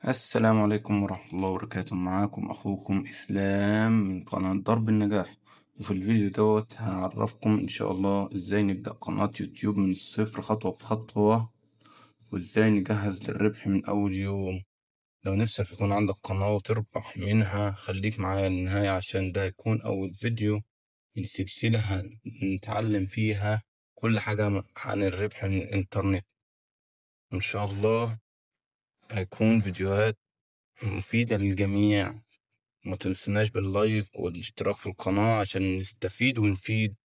السلام عليكم ورحمة الله وبركاته. معاكم أخوكم إسلام من قناة درب النجاح. وفي الفيديو دوت هعرفكم إن شاء الله إزاي نبدأ قناة يوتيوب من الصفر خطوة بخطوة، وإزاي نجهز للربح من أول يوم. لو نفسك يكون عندك قناة وتربح منها خليك معايا للنهاية، عشان ده هيكون أول فيديو من سلسلة هنتعلم فيها كل حاجة عن الربح من الإنترنت. إن شاء الله هيكون فيديوهات مفيدة للجميع. ما تنسناش باللايك والاشتراك في القناة عشان نستفيد ونفيد.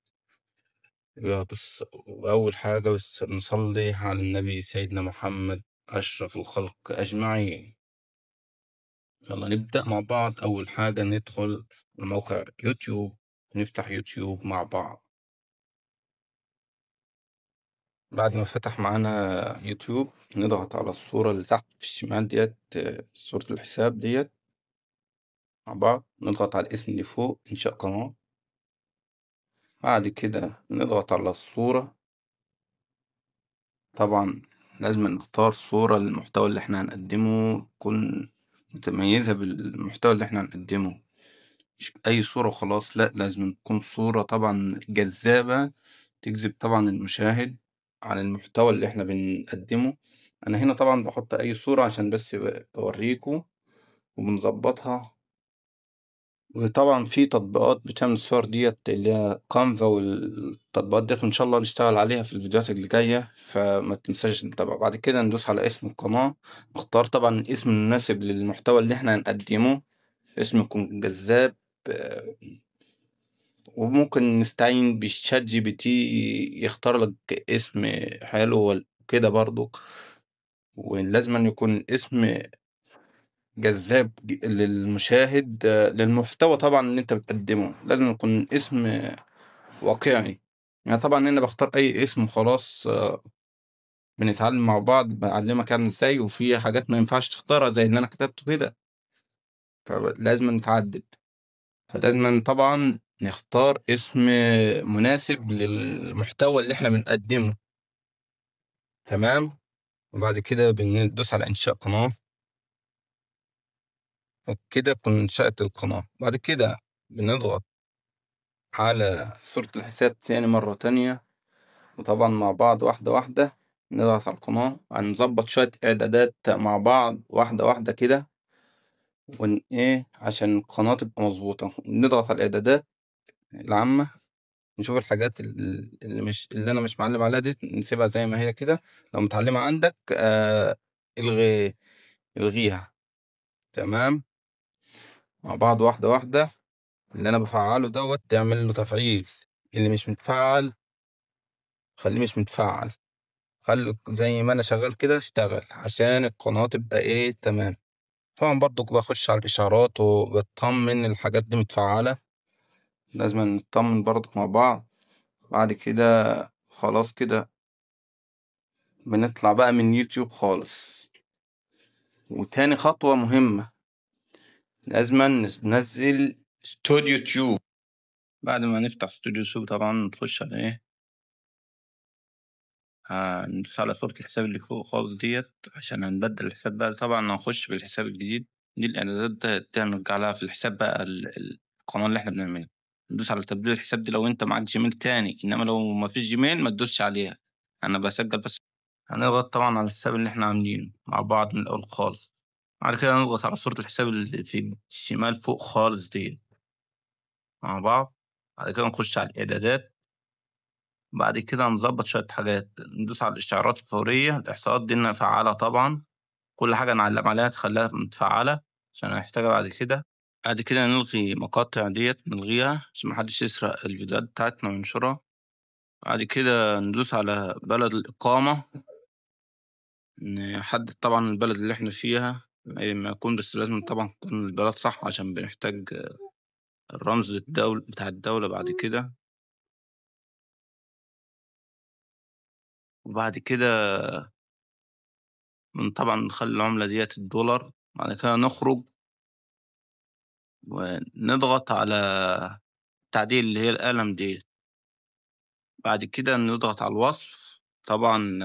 بس أول حاجة بس نصلي على النبي سيدنا محمد أشرف الخلق أجمعين. يلا نبدأ مع بعض. أول حاجة ندخل موقع يوتيوب، نفتح يوتيوب مع بعض. بعد ما فتح معانا يوتيوب نضغط على الصورة اللي تحت في الشمال ديت، صورة الحساب ديت مع بعض. نضغط على الاسم اللي فوق إنشاء قناة. بعد كده نضغط على الصورة. طبعا لازم نختار صورة للمحتوى اللي احنا هنقدمه تكون متميزة بالمحتوى اللي احنا هنقدمه، مش أي صورة وخلاص. لأ، لازم تكون صورة طبعا جذابة تجذب طبعا المشاهد على المحتوى اللي احنا بنقدمه. أنا هنا طبعا بحط أي صورة عشان بس بوريكم وبنظبطها. وطبعا في تطبيقات بتعمل الصور ديت اللي هي كانفا، والتطبيقات ديت ان شاء الله نشتغل عليها في الفيديوهات اللي جاية، فما تنساش نتابع. بعد كده ندوس على اسم القناة، نختار طبعا الاسم المناسب للمحتوى اللي احنا هنقدمه، اسم يكون جذاب. آه، وممكن نستعين بالشات جي بي تي يختار لك اسم حلو كده برضو. ولازم أن يكون الاسم جذاب للمشاهد، للمحتوى طبعا اللي انت بتقدمه لازم يكون اسم واقعي. يعني طبعا انا بختار اي اسم خلاص. بنتعلم مع بعض، بعلمك يعني ازاي، وفي حاجات ما ينفعش تختارها زي اللي انا كتبته كده، فلازم نتعدد. فلازم طبعا نختار اسم مناسب للمحتوى اللي احنا بنقدمه. تمام. وبعد كده بندوس على انشاء قناة، وكده تكون انشأت القناة. بعد كده بنضغط على صورة الحساب تاني مرة تانية، وطبعا مع بعض واحدة واحدة نضغط على القناة. هنظبط شوية إعدادات مع بعض واحدة واحدة كده، إيه عشان القناة تبقى مظبوطة. نضغط على الإعدادات العامة، نشوف الحاجات اللي أنا مش معلم عليها دي نسيبها زي ما هي كده. لو متعلمة عندك الغي الغيها. تمام. مع بعض واحدة واحدة. اللي أنا بفعله دوت تعمل له تفعيل، اللي مش متفعل خليه مش متفعل. خلي زي ما انا شغال كده اشتغل عشان القناة تبقى ايه تمام. طبعا برضو بخش على الاشعارات وبطمن الحاجات دي متفعلة. لازم نطمن برضو مع بعض. بعد كده خلاص كده بنطلع بقى من يوتيوب خالص. وتاني خطوة مهمة، لازم ننزل استوديو تيوب. بعد ما نفتح استوديو تيوب طبعا نخش على ايه، هندوس على صورة الحساب اللي فوق خالص ديت عشان هنبدل الحساب بقى. طبعا هنخش بالحساب الجديد. دي الإعدادات دي هنرجع لها في الحساب بقى، القناة اللي احنا بنعملها. ندوس على تبديل الحساب دي لو انت معاك جيميل تاني، انما لو ما فيش جيميل ما تدوسش عليها. انا بسجل بس. هنضغط طبعا على الحساب اللي احنا عاملينه مع بعض من الاول خالص. بعد كده نضغط على صورة الحساب اللي في الشمال فوق خالص دي مع بعض. بعد كده نخش على الإعدادات. بعد كده نظبط شوية حاجات، ندوس على الإشعارات الفورية. الإحصاءات دي نفعلها طبعا، كل حاجة نعلم عليها تخليها متفعلة عشان هنحتاجها بعد كده. بعد كده نلغي مقاطع ديت، نلغيها عشان محدش يسرق الفيديوهات بتاعتنا وينشرها. بعد كده ندوس على بلد الإقامة، نحدد طبعا البلد اللي احنا فيها أي ما يكون، بس لازم طبعا تكون البلد صح عشان بنحتاج الرمز الدولة بتاع الدولة بعد كده. وبعد كده طبعا نخلي العملة ديت الدولار. بعد كده نخرج ونضغط على التعديل اللي هي القلم دي. بعد كده نضغط على الوصف. طبعا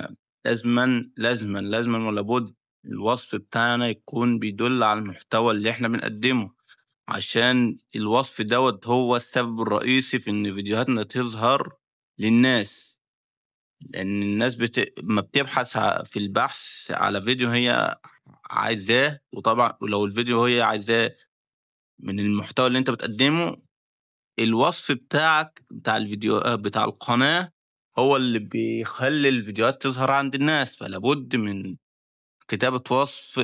لازما لازما لازما ولا بد الوصف بتاعنا يكون بيدل على المحتوى اللي إحنا بنقدّمه، عشان الوصف دوّة هو السبب الرئيسي في إن فيديوهاتنا تظهر للناس، لإن الناس أمّا بتبحث في البحث على فيديو هي عايزاه، وطبعًا ولو الفيديو هي عايزاه من المحتوى اللي أنت بتقدّمه، الوصف بتاعك بتاع الفيديو بتاع القناة هو اللي بيخلّي الفيديوهات تظهر عند الناس، فلا بد من كتابة وصف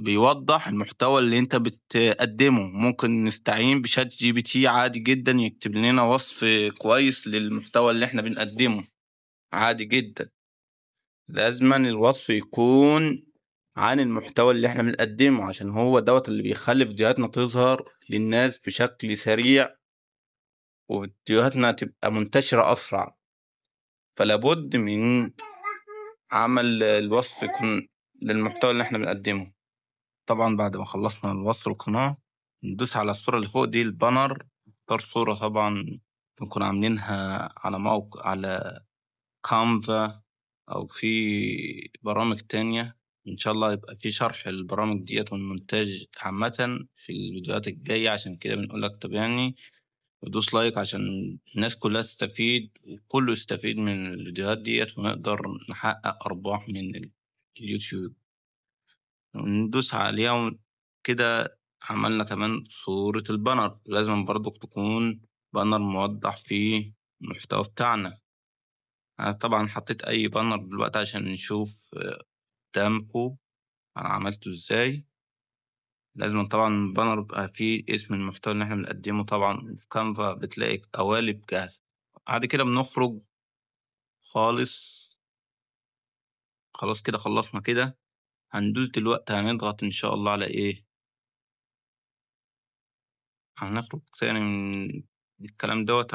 بيوضّح المحتوى اللي أنت بتقدّمه. ممكن نستعين بChatGPT عادي جدًا يكتب لنا وصف كويس للمحتوى اللي إحنا بنقدّمه، عادي جدًا. لازمًا الوصف يكون عن المحتوى اللي إحنا بنقدّمه، عشان هو دوّة اللي بيخلّي فيديوهاتنا تظهر للناس بشكل سريع، وفيديوهاتنا تبقى منتشرة أسرع. فلا بد من عمل الوصف يكون للمحتوى اللي إحنا بنقدّمه. طبعًا بعد ما خلّصنا الوصف القناة، ندوس على الصورة اللي فوق دي الbanner، نختار صورة طبعًا نكون عاملينها على Canva أو في برامج تانية. إن شاء الله يبقى في شرح للبرامج ديّة والمونتاج عامةً في الفيديوهات الجاية، عشان كده بنقول لك تابعني ودوس لايك عشان الناس كلّها تستفيد وكلّه يستفيد من الفيديوهات ديّة ونقدر نحقق أرباح من اليوتيوب. وندوس عليها كده عملنا كمان صورة البانر، لازم برضك تكون بانر موضح فيه المحتوى بتاعنا. أنا طبعا حطيت أي بانر دلوقتي عشان نشوف قدامكم أنا عملته إزاي. لازم طبعا البانر يبقى فيه اسم المحتوى اللي احنا بنقدمه. طبعا في كانفا بتلاقي قوالب جاهزة. بعد كده بنخرج خالص. خلاص كده خلصنا كده. هندوس دلوقتي هنضغط إن شاء الله على إيه، هنخرج تاني من الكلام دوّة.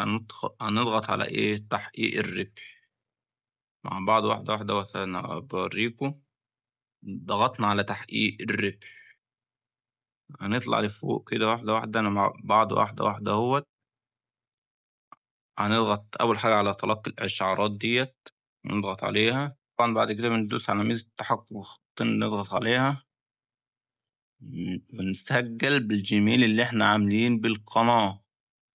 هنضغط على إيه، تحقيق الربح مع بعض واحدة واحدة أنا باوريكم. ضغطنا على تحقيق الربح، هنطلع لفوق كده واحدة واحدة أنا مع بعض واحدة واحدة أهوّة. هنضغط أول حاجة على تلقي الإشعارات ديّة، نضغط عليها. طبعًا بعد كده بندوس على ميزة تحقق خطين نضغط عليها، ونسجل بالجيميل اللي إحنا عاملين بالقناة.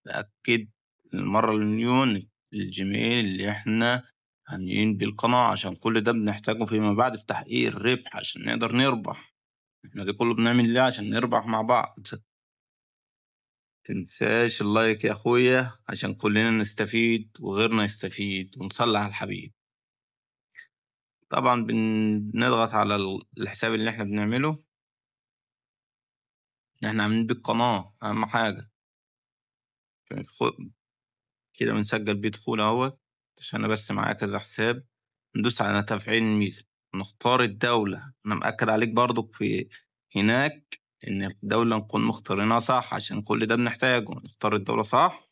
تأكد للمرّة المليون الجيميل اللي إحنا عاملين بالقناة، عشان كل ده بنحتاجه فيما بعد في تحقيق الربح عشان نقدر نربح. إحنا ده كله بنعمل ليه؟ عشان نربح مع بعض. متنساش اللايك يا أخويا عشان كلنا نستفيد وغيرنا يستفيد ونصلي على الحبيب. طبعًا بنضغط على الحساب اللي إحنا بنعمله، اللي إحنا عاملين بيه القناة أهم حاجة. كده بنسجل بيه دخول أهوّة، عشان أنا بس معايا كذا حساب. ندوس على تفعيل الميزة، نختار الدولة. أنا مأكد عليك برضك في هناك إن الدولة نكون مختارينها صح، عشان كل ده بنحتاجه. نختار الدولة صح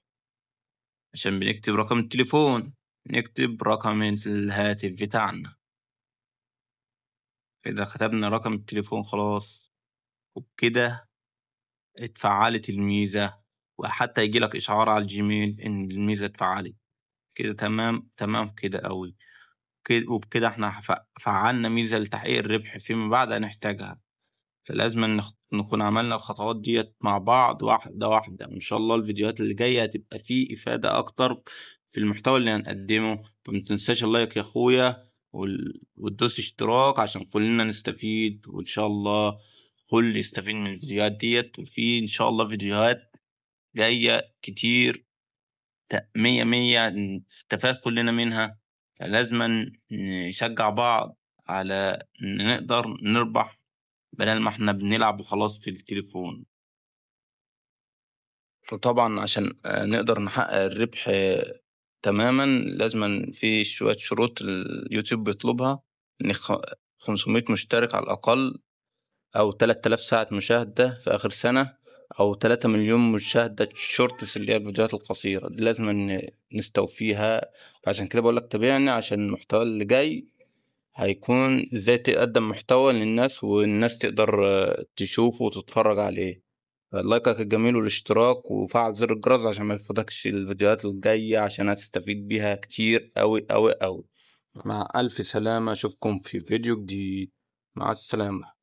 عشان بنكتب رقم التليفون، نكتب رقم الهاتف بتاعنا. كده كتبنا رقم التليفون خلاص، وبكده اتفعلت الميزة، وحتى ييجي لك إشعار على الجيميل إن الميزة اتفعلت. كده تمام تمام كده أوي. وبكده إحنا فعّلنا ميزة لتحقيق الربح فيما بعد هنحتاجها. فلازمًا نكون عملنا الخطوات ديّة مع بعض واحدة واحدة، وإن شاء الله الفيديوهات اللي جاية هتبقى فيه إفادة أكتر في المحتوى اللي هنقدمه. فما تنساش اللايك يا أخويا وتدوس اشتراك عشان كلنا نستفيد، وإن شاء الله كل يستفيد من الفيديوهات ديّة. وفي إن شاء الله فيديوهات جاية كتير مِيّة، مِيّة نستفاد كلنا منها. فلازمًا نشجّع بعض على إن نقدر نربح بدل ما إحنا بنلعب وخلاص في التليفون. وطبعًا عشان نقدر نحقق الربح تمامًا، لازمًا في شوية شروط اليوتيوب بيطلبها. إن 500 مشترك على الأقل، أو 3000 ساعة مشاهدة في آخر سنة، أو 3 مليون مشاهدة shorts اللي هي الفيديوهات القصيرة دي لازمًا نستوفيها. فعشان كده باقول لك تابعني عشان المحتوى اللي جاي هيكون إزاي تقدّم محتوى للناس والناس تقدر تشوفه وتتفرّج عليه. لايكك الجميل والاشتراك وفعل زر الجرس عشان ما يفوتكش الفيديوهات الجاية، عشان هتستفيد بيها كتير أوي أوي أوي. مع ألف سلامة، أشوفكم في فيديو جديد. مع السلامة.